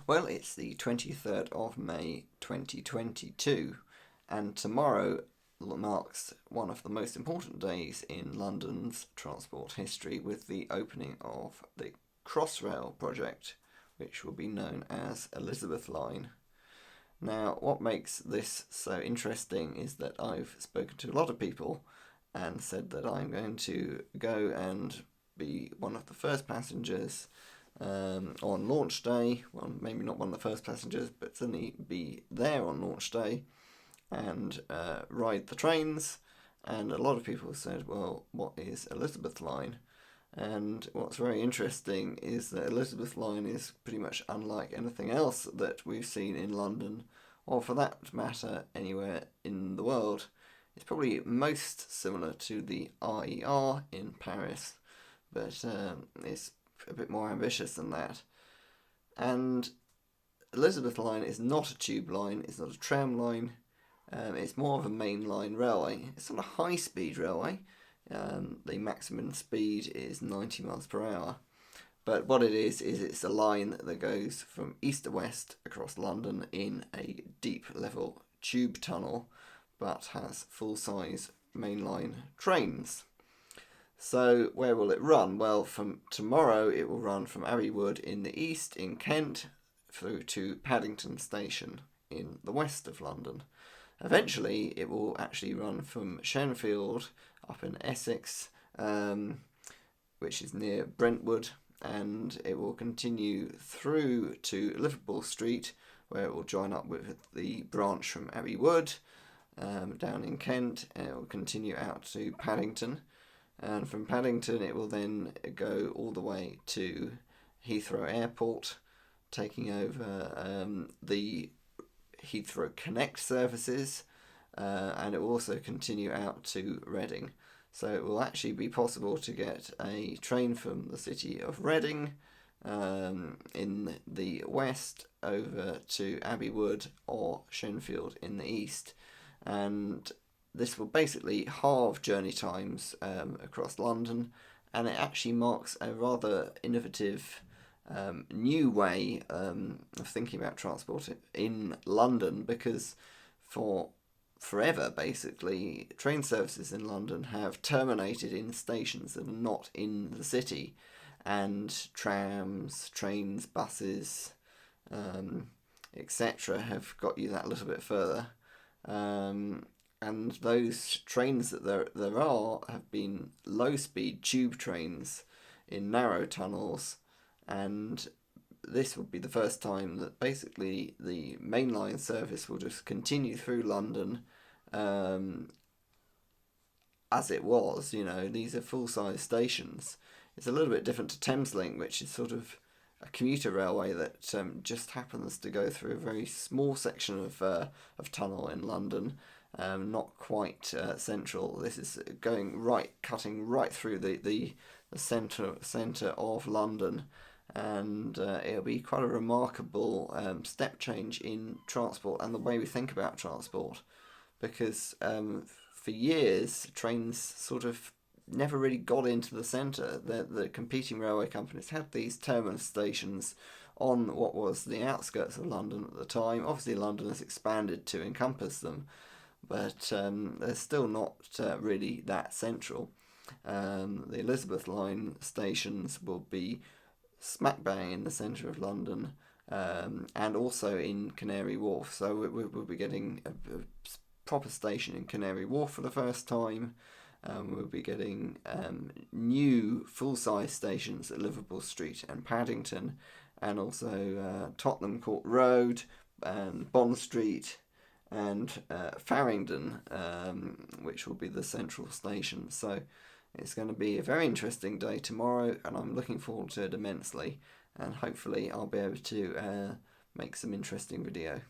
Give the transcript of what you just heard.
Well, it's the 23rd of May 2022, and tomorrow marks one of the most important days in London's transport history with the opening of the Crossrail Project, which will be known as Elizabeth Line. Now, what makes this so interesting is that I've spoken to a lot of people and said that I'm going to go and be one of the first passengers on launch day. Well, maybe not one of the first passengers, but certainly be there on launch day and ride the trains. And a lot of people said, well, what is Elizabeth Line? And what's very interesting is that Elizabeth Line is pretty much unlike anything else that we've seen in London, or for that matter, anywhere in the world. It's probably most similar to the RER in Paris, but it's a bit more ambitious than that. And Elizabeth Line is not a tube line, it's not a tram line, it's more of a mainline railway. It's not a high-speed railway. The maximum speed is 90 miles per hour. But what it is it's a line that goes from east to west across London in a deep level tube tunnel, but has full-size mainline trains. So where will it run? Well, from tomorrow it will run from Abbey Wood in the east in Kent through to Paddington Station in the west of London. Eventually it will actually run from Shenfield up in Essex, which is near Brentwood, and it will continue through to Liverpool Street, where it will join up with the branch from Abbey Wood down in Kent, and it will continue out to Paddington. And from Paddington it will then go all the way to Heathrow Airport, taking over the Heathrow Connect services, and it will also continue out to Reading. So it will actually be possible to get a train from the city of Reading in the west over to Abbey Wood or Shenfield in the east. And this will basically halve journey times across London, and it actually marks a rather innovative new way of thinking about transport in London, because for forever, basically, train services in London have terminated in stations that are not in the city, and trams, trains, buses, etc. have got you that little bit further. And those trains that there are have been low-speed tube trains in narrow tunnels, and this would be the first time that basically the mainline service will just continue through London as it was. These are full-size stations. It's a little bit different to Thameslink, which is sort of a commuter railway that just happens to go through a very small section of tunnel in London. Not quite central. This is cutting right through the centre of London, and it'll be quite a remarkable step change in transport and the way we think about transport, because for years trains sort of never really got into the centre. The competing railway companies had these terminus stations on what was the outskirts of London at the time. Obviously London has expanded to encompass them, but they're still not really that central. The Elizabeth Line stations will be smack bang in the centre of London, and also in Canary Wharf. So we'll be getting a proper station in Canary Wharf for the first time. We'll be getting new full-size stations at Liverpool Street and Paddington, and also Tottenham Court Road and Bond Street and Farringdon, which will be the central station. So it's going to be a very interesting day tomorrow, and I'm looking forward to it immensely, and hopefully I'll be able to make some interesting video.